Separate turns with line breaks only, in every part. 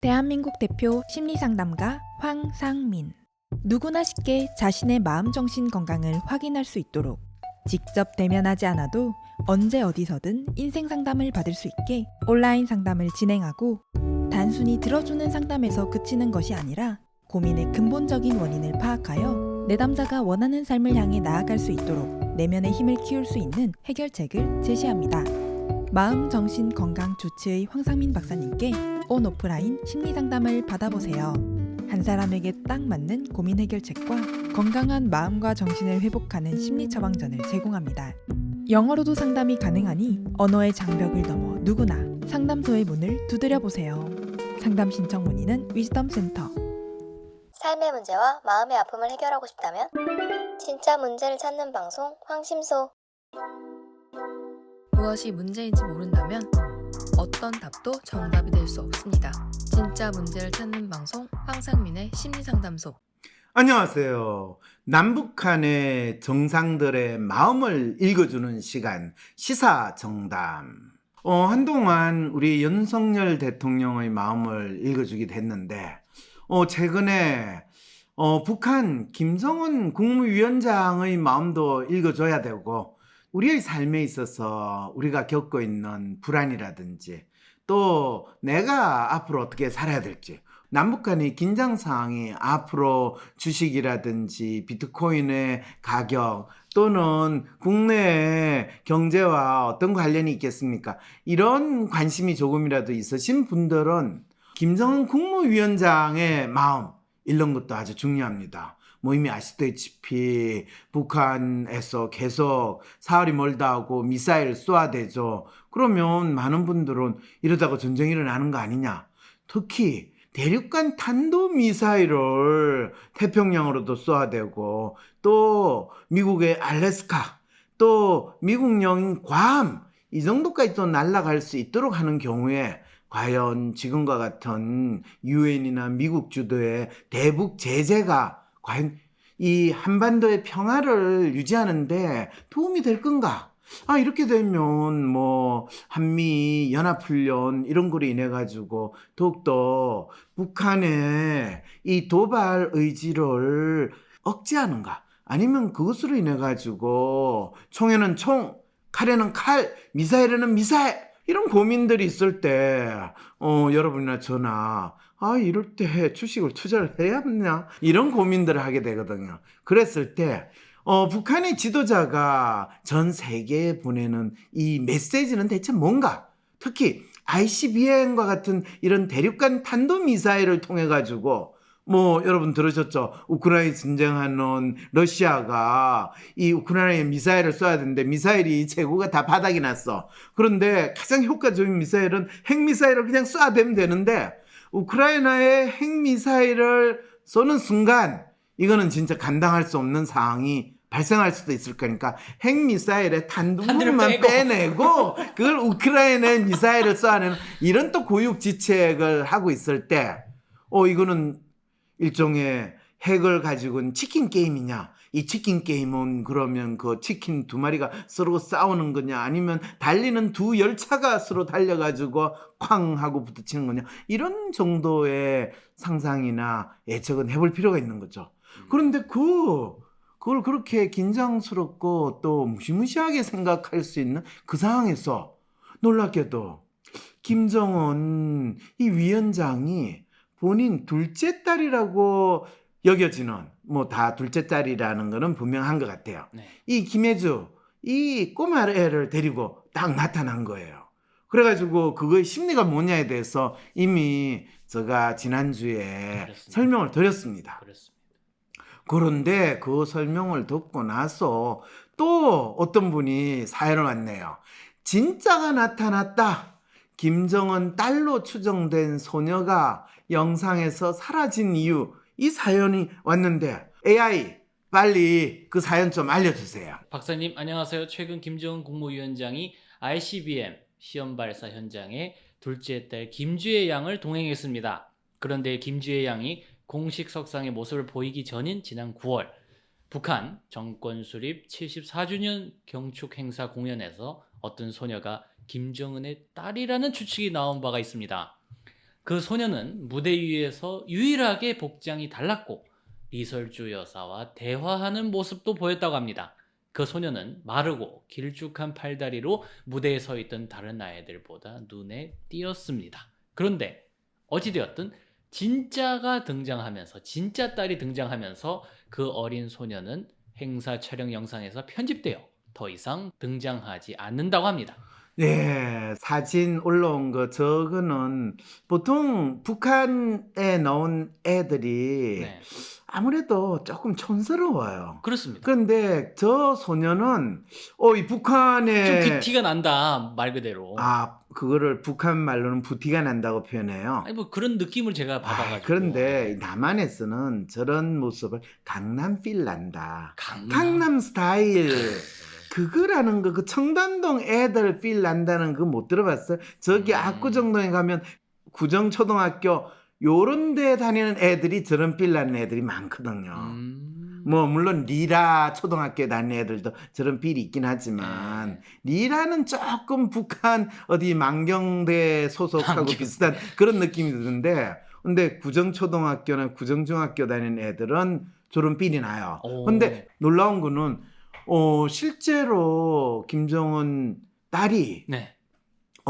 대한민국 대표 심리상담가 황상민. 누구나 쉽게 자신의 마음 정신 건강을 확인할 수 있도록 직접 대면하지 않아도 언제 어디서든 인생 상담을 받을 수 있게 온라인 상담을 진행하고, 단순히 들어주는 상담에서 그치는 것이 아니라 고민의 근본적인 원인을 파악하여 내담자가 원하는 삶을 향해 나아갈 수 있도록 내면의 힘을 키울 수 있는 해결책을 제시합니다. 마음 정신 건강 주치의 황상민 박사님께 온 오프라인 심리 상담을 받아보세요. 한 사람에게 딱 맞는 고민 해결책과 건강한 마음과 정신을 회복하는 심리 처방전을 제공합니다. 영어로도 상담이 가능하니 언어의 장벽을 넘어 누구나 상담소의 문을 두드려 보세요. 상담 신청 문의는 위즈덤 센터.
삶의 문제와 마음의 아픔을 해결하고 싶다면 진짜 문제를 찾는 방송 황심소.
무엇이 문제인지 모른다면 어떤 답도 정답이 될 수 없습니다. 진짜 문제를 찾는 방송 황상민의 심리상담소.
안녕하세요. 남북한의 정상들의 마음을 읽어주는 시간, 시사정담. 한동안 우리 윤석열 대통령의 마음을 읽어주기도 했는데, 최근에 북한 김정은 국무위원장의 마음도 읽어줘야 되고, 우리의 삶에 있어서 우리가 겪고 있는 불안이라든지 또 내가 앞으로 어떻게 살아야 될지, 남북한의 긴장 상황이 앞으로 주식이라든지 비트코인의 가격 또는 국내 경제와 어떤 관련이 있겠습니까? 이런 관심이 조금이라도 있으신 분들은 김정은 국무위원장의 마음 읽는 것도 아주 중요합니다. 이미 아시다시피 북한에서 계속 사흘이 멀다 하고 미사일 쏘아대죠. 그러면 많은 분들은 이러다가 전쟁이 일어나는 거 아니냐. 특히 대륙간 탄도미사일을 태평양으로도 쏘아대고, 또 미국의 알래스카, 또 미국령 괌, 이 정도까지 또 날아갈 수 있도록 하는 경우에 과연 지금과 같은 유엔이나 미국 주도의 대북 제재가 과연 이 한반도의 평화를 유지하는데 도움이 될 건가? 이렇게 되면 한미 연합훈련 이런 거로 인해 가지고 더욱더 북한의 이 도발 의지를 억제하는가? 아니면 그것으로 인해 가지고 총에는 총, 칼에는 칼, 미사일에는 미사일, 이런 고민들이 있을 때 여러분이나 저나 이럴 때 주식을 투자를 해야 하냐, 이런 고민들을 하게 되거든요. 그랬을 때 북한의 지도자가 전 세계에 보내는 이 메시지는 대체 뭔가? 특히 ICBM과 같은 이런 대륙간 탄도미사일을 통해 가지고 여러분 들으셨죠? 우크라이나 전쟁하는 러시아가 이 우크라이나에 미사일을 쏴야 되는데 미사일이 재고가 다 바닥이 났어. 그런데 가장 효과적인 미사일은 핵미사일을 그냥 쏴대면 되는데, 우크라이나의 핵미사일을 쏘는 순간 이거는 진짜 감당할 수 없는 상황이 발생할 수도 있을 거니까 핵미사일의 탄두물만 빼내고 그걸 우크라이나의 미사일을 쏘아내는 이런 또 고육지책을 하고 있을 때 이거는 일종의 핵을 가지고는 치킨 게임이냐? 이 치킨 게임은 그러면 그 치킨 두 마리가 서로 싸우는 거냐? 아니면 달리는 두 열차가 서로 달려가지고 쾅 하고 부딪히는 거냐? 이런 정도의 상상이나 예측은 해볼 필요가 있는 거죠. 그런데 그걸 그렇게 긴장스럽고 또 무시무시하게 생각할 수 있는 그 상황에서 놀랍게도 김정은 이 위원장이 본인 둘째 딸이라고 여겨지는, 다 둘째 딸이라는 거는 분명한 것 같아요. 네. 이 김혜주, 이 꼬마 애를 데리고 딱 나타난 거예요. 그래가지고 그거의 심리가 뭐냐에 대해서 이미 제가 지난주에 설명을 드렸습니다. 그런데 그 설명을 듣고 나서 또 어떤 분이 사연을 왔네요. 진짜가 나타났다. 김정은 딸로 추정된 소녀가 영상에서 사라진 이유, 이 사연이 왔는데 AI 빨리 그 사연 좀 알려주세요.
박사님 안녕하세요. 최근 김정은 국무위원장이 ICBM 시험 발사 현장에 둘째 딸 김주혜 양을 동행했습니다. 그런데 김주혜 양이 공식 석상의 모습을 보이기 전인 지난 9월 북한 정권 수립 74주년 경축 행사 공연에서 어떤 소녀가 김정은의 딸이라는 추측이 나온 바가 있습니다. 그 소녀는 무대 위에서 유일하게 복장이 달랐고 리설주 여사와 대화하는 모습도 보였다고 합니다. 그 소녀는 마르고 길쭉한 팔다리로 무대에 서 있던 다른 아이들보다 눈에 띄었습니다. 그런데 어찌되었든 진짜 딸이 등장하면서 그 어린 소녀는 행사 촬영 영상에서 편집되어 더 이상 등장하지 않는다고 합니다.
네, 사진 올라온 거 저거는 보통 북한에 나온 애들이
네,
아무래도 조금 촌스러워요.
그렇습니다.
그런데 저 소녀는 이
좀
북한에
귀티가 난다 말 그대로.
그거를 북한 말로는 부티가 난다고 표현해요.
아니 뭐 그런 느낌을 제가 받아가지고.
그런데 남한에서는 저런 모습을 강남필 난다.
강남.
강남 스타일 그거라는 거, 그 청담동 애들 필 난다는 거 못 들어봤어요? 저기 압구정동에 가면 구정초등학교 요런 데 다니는 애들이 저런 필 나는 애들이 많거든요. 뭐 물론 리라 초등학교에 다니는 애들도 저런 필이 있긴 하지만 리라는 조금 북한 어디 만경대 소속하고 비슷한 그런 느낌이 드는데, 근데 구정초등학교나 구정중학교 다니는 애들은 저런 필이 나요. 근데 놀라운 거는 실제로 김정은 딸이
네.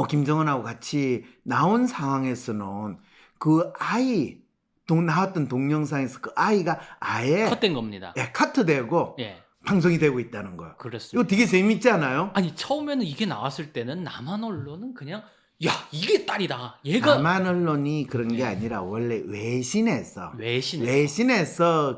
김정은하고 같이 나온 상황에서는 그 아이 나왔던 동영상에서 그 아이가 아예
컷된 겁니다.
카트되고
예.
방송이 되고 있다는 거예요.
그렇습니다.
이거 되게 재밌지 않아요?
아니 처음에는 이게 나왔을 때는 남한 언론은 그냥 야 이게 딸이다. 얘가
남한 언론이 그런 게 아니라 원래 외신에서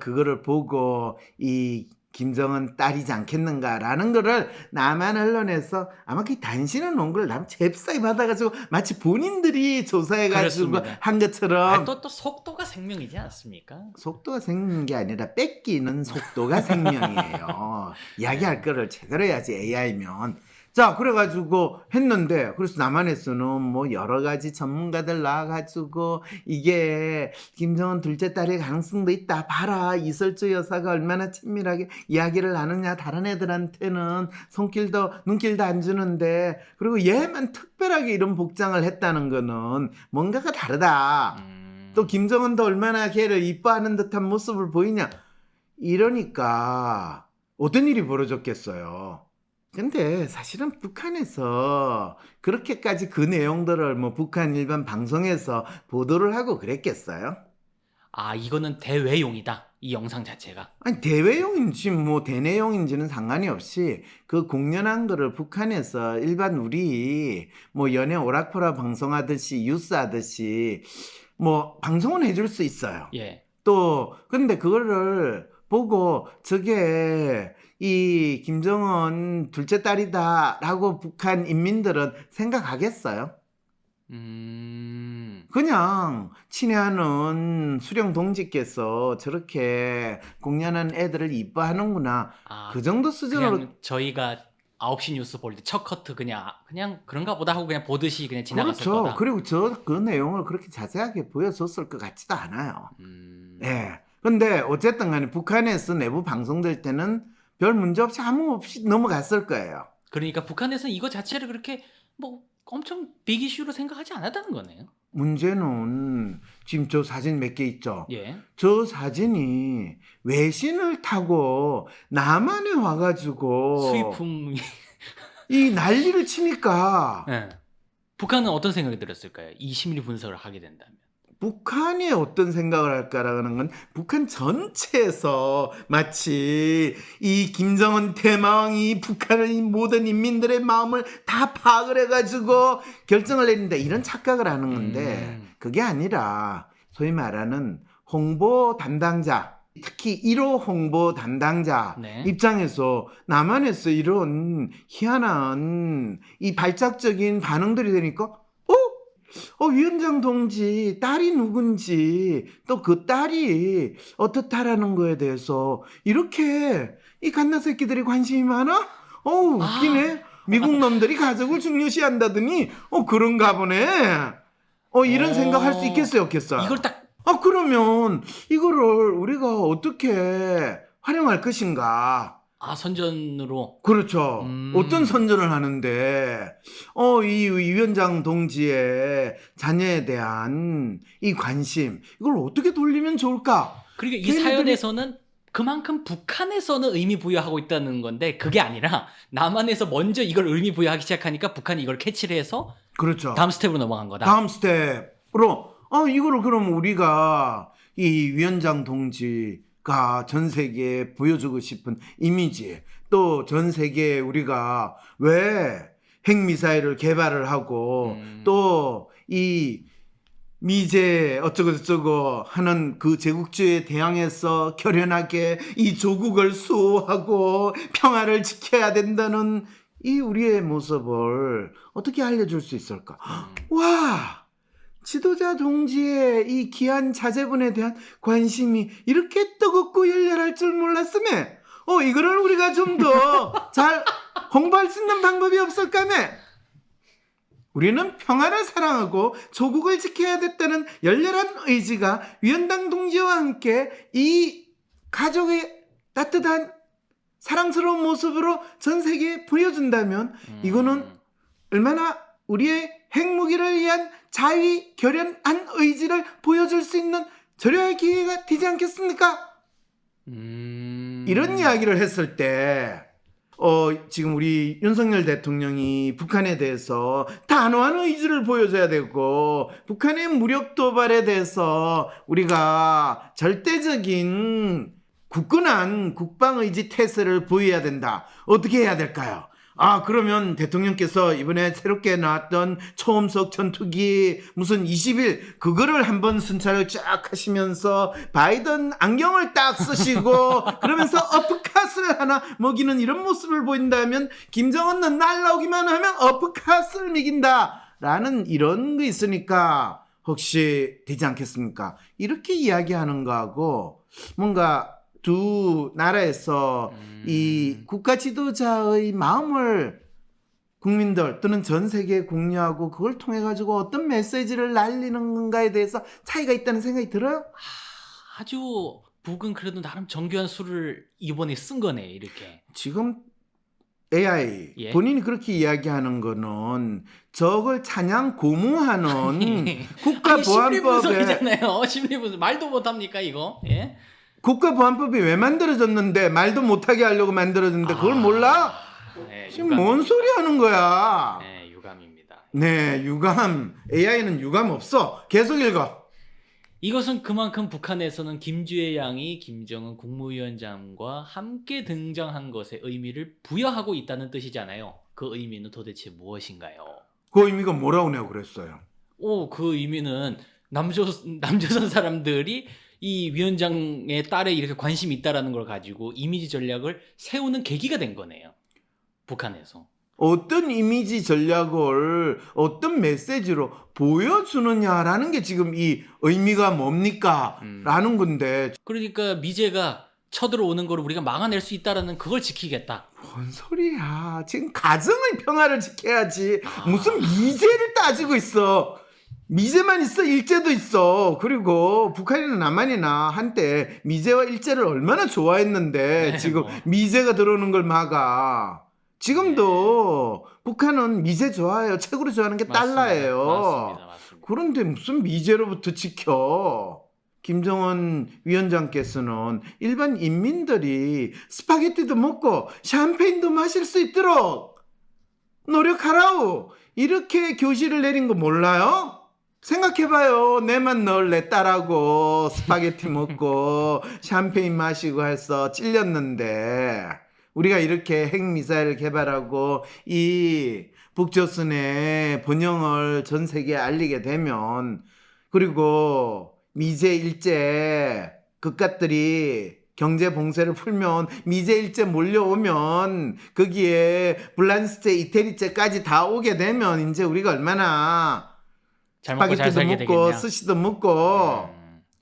그거를 보고 이 김정은 딸이지 않겠는가라는 거를 남한 언론에서 아마 그 단신을 놓은 걸 남 잽싸게 받아가지고 마치 본인들이 조사해가지고
그렇습니다.
한 것처럼.
또 속도가 생명이지 않습니까?
속도가 생기는 게 아니라 뺏기는 속도가 생명이에요. 이야기할 거를 제대로 해야지 AI면. 자, 그래가지고 했는데, 그래서 남한에서는 뭐 여러 가지 전문가들 나와가지고 이게 김정은 둘째 딸의 가능성도 있다. 봐라, 이설주 여사가 얼마나 친밀하게 이야기를 하느냐. 다른 애들한테는 눈길도 안 주는데, 그리고 얘만 특별하게 이런 복장을 했다는 거는 뭔가가 다르다. 또 김정은도 얼마나 걔를 이뻐하는 듯한 모습을 보이냐. 이러니까 어떤 일이 벌어졌겠어요. 근데 사실은 북한에서 그렇게까지 그 내용들을 뭐 북한 일반 방송에서 보도를 하고 그랬겠어요?
이거는 대외용이다. 이 영상 자체가.
아니, 대외용인지 뭐 대내용인지는 상관이 없이 그 공연한 거를 북한에서 일반 우리 뭐 연예 오락포라 방송하듯이 뉴스 하듯이 뭐 방송은 해줄 수 있어요.
예.
또 근데 그거를 보고 저게 이 김정은 둘째 딸이다라고 북한 인민들은 생각하겠어요? 그냥 친애하는 수령 동지께서 저렇게 공연한 애들을 이뻐하는구나. 그 정도 수준으로.
그냥 저희가 9시 뉴스 볼 때 첫 커트 그냥 그런가 보다 하고 그냥 보듯이 그냥 지나갔을
그렇죠.
거다.
그리고 그 내용을 그렇게 자세하게 보여줬을 것 같지도 않아요. 예. 근데 어쨌든 간에 북한에서 내부 방송될 때는 별 문제 없이 아무 없이 넘어갔을 거예요.
그러니까 북한에서는 이거 자체를 그렇게 뭐 엄청 빅 이슈로 생각하지 않았다는 거네요.
문제는 지금 저 사진 몇 개 있죠.
예.
저 사진이 외신을 타고 남한에 와가지고
수입품.
이 난리를 치니까
예. 북한은 어떤 생각이 들었을까요? 이 심리 분석을 하게 된다면.
북한이 어떤 생각을 할까라는 건 북한 전체에서 마치 이 김정은 대망이 북한의 모든 인민들의 마음을 다 파악을 해가지고 결정을 내린다, 이런 착각을 하는 건데 그게 아니라 소위 말하는 홍보 담당자, 특히 1호 홍보 담당자 입장에서 남한에서 이런 희한한 이 발작적인 반응들이 되니까 위원장 동지 딸이 누군지 또 그 딸이 어떻다라는 거에 대해서 이렇게 이 갓나새끼들이 관심이 많아? 웃기네. 미국 놈들이 가족을 중요시한다더니 그런가 보네. 이런 생각할 수 있겠어요, 없겠어요?
이걸 딱
그러면 이거를 우리가 어떻게 활용할 것인가?
아, 선전으로.
그렇죠. 어떤 선전을 하는데, 이 위원장 동지의 자녀에 대한 이 관심, 이걸 어떻게 돌리면 좋을까?
그리고 이 사연에서는 그만큼 북한에서는 의미 부여하고 있다는 건데, 그게 아니라 남한에서 먼저 이걸 의미 부여하기 시작하니까 북한이 이걸 캐치를 해서
그렇죠.
다음 스텝으로 넘어간 거다.
다음 스텝으로, 이거를 그럼 우리가 이 위원장 동지가 전 세계에 보여주고 싶은 이미지, 또 전 세계에 우리가 왜 핵미사일을 개발을 하고 또 이 미제 어쩌고저쩌고 하는 그 제국주의에 대항해서 결연하게 이 조국을 수호하고 평화를 지켜야 된다는 이 우리의 모습을 어떻게 알려줄 수 있을까? 와! 지도자 동지의 이 귀한 자제분에 대한 관심이 이렇게 뜨겁고 열렬할 줄 몰랐으면 이거를 우리가 좀 더 잘 홍보할 수 있는 방법이 없을까며? 우리는 평화를 사랑하고 조국을 지켜야 됐다는 열렬한 의지가 위원장 동지와 함께 이 가족의 따뜻한 사랑스러운 모습으로 전 세계에 보여준다면 이거는 얼마나 우리의 핵무기를 위한 자위 결연한 의지를 보여줄 수 있는 절호의 기회가 되지 않겠습니까? 이런 이야기를 했을 때 지금 우리 윤석열 대통령이 북한에 대해서 단호한 의지를 보여줘야 되고 북한의 무력 도발에 대해서 우리가 절대적인 굳건한 국방의지 태세를 보여야 된다. 어떻게 해야 될까요? 그러면 대통령께서 이번에 새롭게 나왔던 초음속 전투기 무슨 20일 그거를 한번 순찰을 쫙 하시면서 바이든 안경을 딱 쓰시고 그러면서 어프컷을 하나 먹이는 이런 모습을 보인다면 김정은은 날라오기만 하면 어프컷을 먹인다 라는 이런 거 있으니까 혹시 되지 않겠습니까? 이렇게 이야기하는 거하고 뭔가 두 나라에서 이 국가 지도자의 마음을 국민들 또는 전 세계에 공유하고 그걸 통해 가지고 어떤 메시지를 날리는 건가에 대해서 차이가 있다는 생각이 들어요?
아주 북은 그래도 나름 정교한 수를 이번에 쓴 거네, 이렇게.
지금 AI
예?
본인이 그렇게 이야기하는 거는 저걸 찬양 고무하는 국가보안법에
심리분석이잖아요. 심리분석. 말도 못합니까, 이거? 예?
국가보안법이 왜 만들어졌는데 말도 못하게 하려고 만들어졌는데 그걸 몰라?
네,
지금 뭔 소리 하는 거야?
네, 유감입니다.
네, 유감. AI는 유감 없어. 계속 읽어.
이것은 그만큼 북한에서는 김주애 양이 김정은 국무위원장과 함께 등장한 것에 의미를 부여하고 있다는 뜻이잖아요. 그 의미는 도대체 무엇인가요?
그 의미가 뭐라고 내가 그랬어요?
그 의미는 남조선 사람들이 이 위원장의 딸에 이렇게 관심이 있다라는 걸 가지고 이미지 전략을 세우는 계기가 된 거네요. 북한에서.
어떤 이미지 전략을 어떤 메시지로 보여주느냐라는 게 지금 이 의미가 뭡니까? 라는 건데
그러니까 미제가 쳐들어오는 걸 우리가 막아낼 수 있다라는 그걸 지키겠다.
뭔 소리야. 지금 가정의 평화를 지켜야지. 무슨 미제를 따지고 있어. 미제만 있어 일제도 있어. 그리고 북한이나 남한이나 한때 미제와 일제를 얼마나 좋아했는데 지금 미제가 들어오는 걸 막아. 지금도 북한은 미제 좋아해요. 최고로 좋아하는 게 달러예요.
맞습니다.
그런데 무슨 미제로부터 지켜. 김정은 위원장께서는 일반 인민들이 스파게티도 먹고 샴페인도 마실 수 있도록 노력하라고 이렇게 교시를 내린 거 몰라요? 생각해봐요. 내만 널 내 딸하고 스파게티 먹고 샴페인 마시고 해서 찔렸는데 우리가 이렇게 핵미사일을 개발하고 이 북조선의 번영을 전 세계에 알리게 되면 그리고 미제 일제 그깟들이 경제 봉쇄를 풀면 미제 일제 몰려오면 거기에 불란스제 이태리제까지 다 오게 되면 이제 우리가 얼마나
잘 먹고 잘
스파게티도
살게
먹고
되겠냐.
스시도 먹고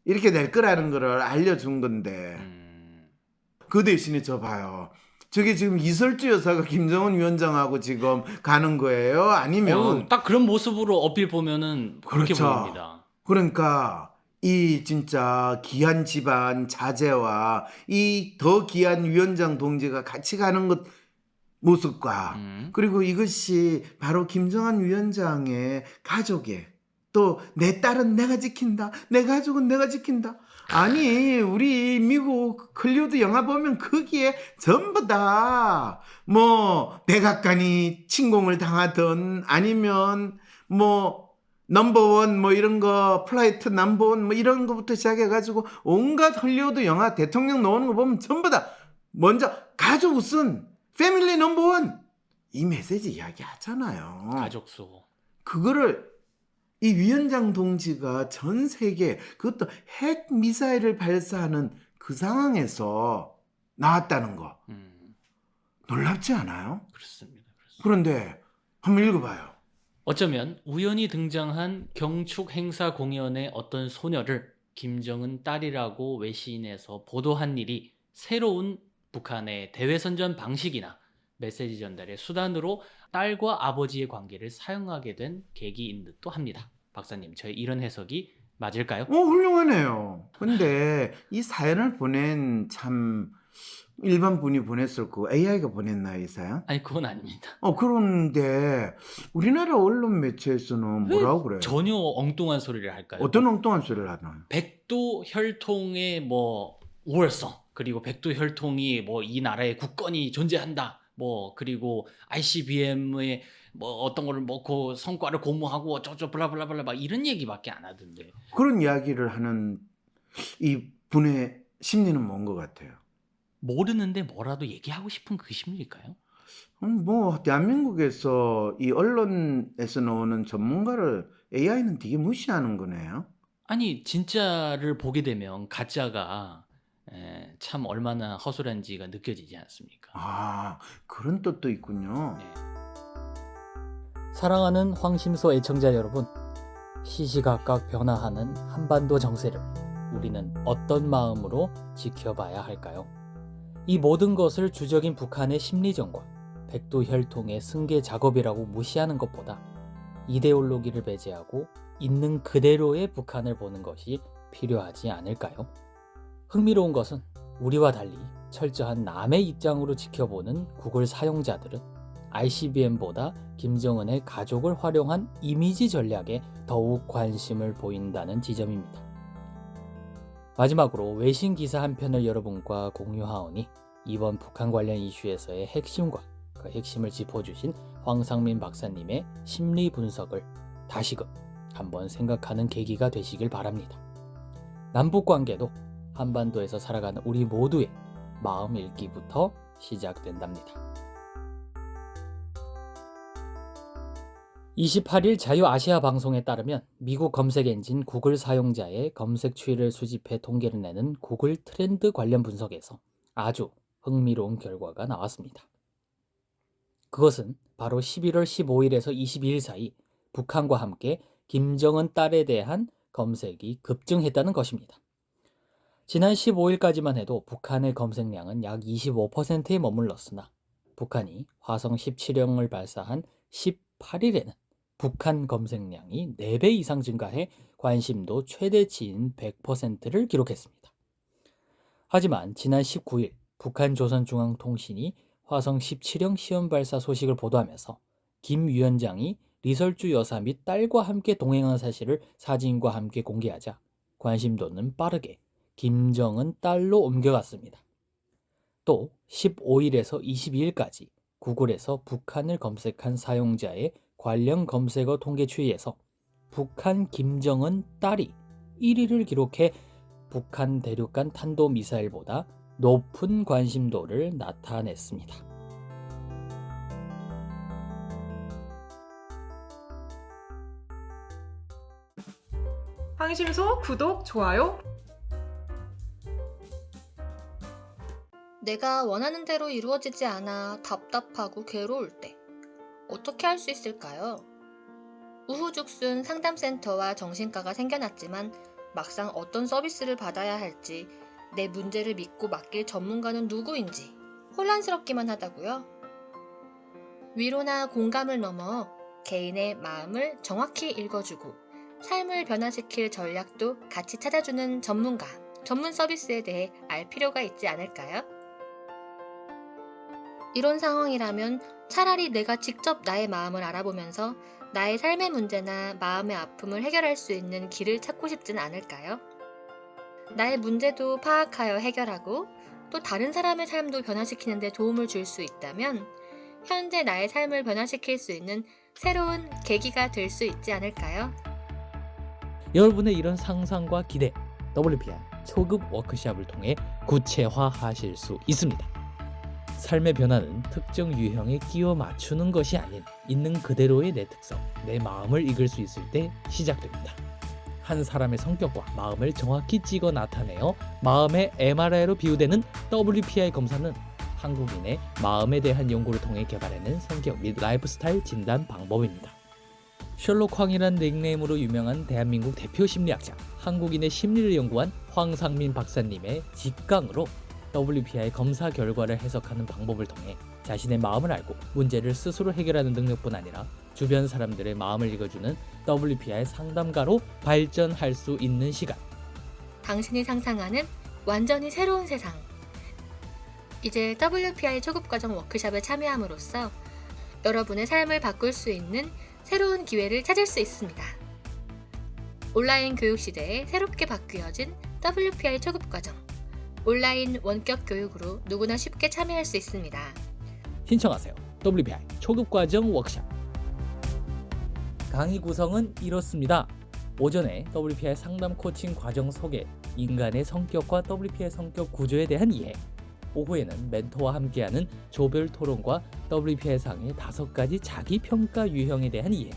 이렇게 될 거라는 거를 알려준 건데 그 대신에 저 봐요. 저게 지금 이설주 여사가 김정은 위원장하고 지금 가는 거예요? 아니면
딱 그런 모습으로 어필 보면은 그렇게
그렇죠.
보입니다.
그러니까 이 진짜 귀한 집안 자제와 이 더 귀한 위원장 동지가 같이 가는 것 모습과 그리고 이것이 바로 김정한 위원장의 가족의 또 내 딸은 내가 지킨다. 내 가족은 내가 지킨다. 아니 우리 미국 헐리우드 영화 보면 거기에 전부 다 뭐 백악관이 침공을 당하든 아니면 뭐 넘버원 뭐 이런 거 플라이트 넘버원 뭐 이런 거부터 시작해가지고 온갖 헐리우드 영화 대통령 나오는 거 보면 전부 다 먼저 가족 우선 패밀리 넘버원 이 메시지 이야기 하잖아요.
가족수.
그거를 이 위원장 동지가 전 세계 그것도 핵 미사일을 발사하는 그 상황에서 나왔다는 거 놀랍지 않아요?
그렇습니다. 그렇습니다.
그런데 한번 읽어봐요.
어쩌면 우연히 등장한 경축 행사 공연의 어떤 소녀를 김정은 딸이라고 외신에서 보도한 일이 새로운 북한의 대외선전 방식이나 메시지 전달의 수단으로 딸과 아버지의 관계를 사용하게 된 계기인 듯도 합니다. 박사님, 저의 이런 해석이 맞을까요?
훌륭하네요. 근데 이 사연을 보낸 참 일반 분이 보냈을 거고 AI가 보냈나요, 이 사연?
아니, 그건 아닙니다.
그런데 우리나라 언론 매체에서는 뭐라고 그래요?
전혀 엉뚱한 소리를 할까요?
어떤 엉뚱한 소리를 하나요?
백도 혈통의 뭐 우월성, 그리고 백도 혈통이 뭐 이 나라의 국권이 존재한다. 뭐 그리고 ICBM의 뭐 어떤 거를 먹고 성과를 고무하고 어쩌고 블라블라블라 막 이런 얘기밖에 안 하던데.
그런 이야기를 하는 이 분의 심리는 뭔 것 같아요?
모르는데 뭐라도 얘기하고 싶은 그 심리일까요?
뭐 대한민국에서 이 언론에서 나오는 전문가를 AI는 되게 무시하는 거네요.
아니, 진짜를 보게 되면 가짜가 참 얼마나 허술한지가 느껴지지 않습니까?
아, 그런 뜻도 있군요.
네.
사랑하는 황심소 애청자 여러분, 시시각각 변화하는 한반도 정세를 우리는 어떤 마음으로 지켜봐야 할까요? 이 모든 것을 주적인 북한의 심리전과 백도 혈통의 승계 작업이라고 무시하는 것보다 이데올로기를 배제하고 있는 그대로의 북한을 보는 것이 필요하지 않을까요? 흥미로운 것은 우리와 달리 철저한 남의 입장으로 지켜보는 구글 사용자들은 ICBM보다 김정은의 가족을 활용한 이미지 전략에 더욱 관심을 보인다는 지점입니다. 마지막으로 외신 기사 한 편을 여러분과 공유하오니 이번 북한 관련 이슈에서의 핵심과 그 핵심을 짚어주신 황상민 박사님의 심리 분석을 다시금 한번 생각하는 계기가 되시길 바랍니다. 남북 관계도 한반도에서 살아가는 우리 모두의 마음 읽기부터 시작된답니다. 28일 자유아시아 방송에 따르면 미국 검색 엔진 구글 사용자의 검색 추이를 수집해 통계를 내는 구글 트렌드 관련 분석에서 아주 흥미로운 결과가 나왔습니다. 그것은 바로 11월 15일에서 22일 사이 북한과 함께 김정은 딸에 대한 검색이 급증했다는 것입니다. 지난 15일까지만 해도 북한의 검색량은 약 25%에 머물렀으나 북한이 화성 17형을 발사한 18일에는 북한 검색량이 4배 이상 증가해 관심도 최대치인 100%를 기록했습니다. 하지만 지난 19일 북한 조선중앙통신이 화성 17형 시험 발사 소식을 보도하면서 김 위원장이 리설주 여사 및 딸과 함께 동행한 사실을 사진과 함께 공개하자 관심도는 빠르게 김정은 딸로 옮겨갔습니다. 또 15일에서 22일까지 구글에서 북한을 검색한 사용자의 관련 검색어 통계 추이에서 북한 김정은 딸이 1위를 기록해 북한 대륙간 탄도미사일보다 높은 관심도를 나타냈습니다.
황심소 구독, 좋아요.
내가 원하는 대로 이루어지지 않아 답답하고 괴로울 때 어떻게 할 수 있을까요? 우후죽순 상담센터와 정신과가 생겨났지만 막상 어떤 서비스를 받아야 할지, 내 문제를 믿고 맡길 전문가는 누구인지 혼란스럽기만 하다고요? 위로나 공감을 넘어 개인의 마음을 정확히 읽어주고 삶을 변화시킬 전략도 같이 찾아주는 전문가, 전문 서비스에 대해 알 필요가 있지 않을까요? 이런 상황이라면 차라리 내가 직접 나의 마음을 알아보면서 나의 삶의 문제나 마음의 아픔을 해결할 수 있는 길을 찾고 싶진 않을까요? 나의 문제도 파악하여 해결하고 또 다른 사람의 삶도 변화시키는 데 도움을 줄 수 있다면 현재 나의 삶을 변화시킬 수 있는 새로운 계기가 될 수 있지 않을까요?
여러분의 이런 상상과 기대, WPI 초급 워크숍을 통해 구체화하실 수 있습니다. 삶의 변화는 특정 유형에 끼워 맞추는 것이 아닌 있는 그대로의 내 특성, 내 마음을 읽을 수 있을 때 시작됩니다. 한 사람의 성격과 마음을 정확히 찍어 나타내어 마음의 MRI로 비유되는 WPI 검사는 한국인의 마음에 대한 연구를 통해 개발해낸 성격 및 라이프스타일 진단 방법입니다. 셜록 황이란 닉네임으로 유명한 대한민국 대표 심리학자, 한국인의 심리를 연구한 황상민 박사님의 직강으로 WPI 검사 결과를 해석하는 방법을 통해 자신의 마음을 알고 문제를 스스로 해결하는 능력뿐 아니라 주변 사람들의 마음을 읽어주는 WPI 상담가로 발전할 수 있는 시간.
당신이 상상하는 완전히 새로운 세상. 이제 WPI 초급과정 워크숍에 참여함으로써 여러분의 삶을 바꿀 수 있는 새로운 기회를 찾을 수 있습니다. 온라인 교육 시대에 새롭게 바뀌어진 WPI 초급과정. 온라인 원격 교육으로 누구나 쉽게 참여할 수 있습니다.
신청하세요. WPI 초급과정 워크숍. 강의 구성은 이렇습니다. 오전에 WPI 상담 코칭 과정 소개, 인간의 성격과 WPI 성격 구조에 대한 이해. 오후에는 멘토와 함께하는 조별 토론과 WPI 상의 5가지 자기평가 유형에 대한 이해.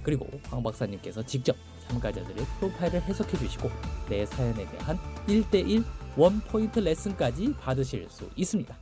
그리고 황 박사님께서 직접 참가자들의 프로파일을 해석해 주시고 내 사연에 대한 1:1 원포인트 레슨까지 받으실 수 있습니다.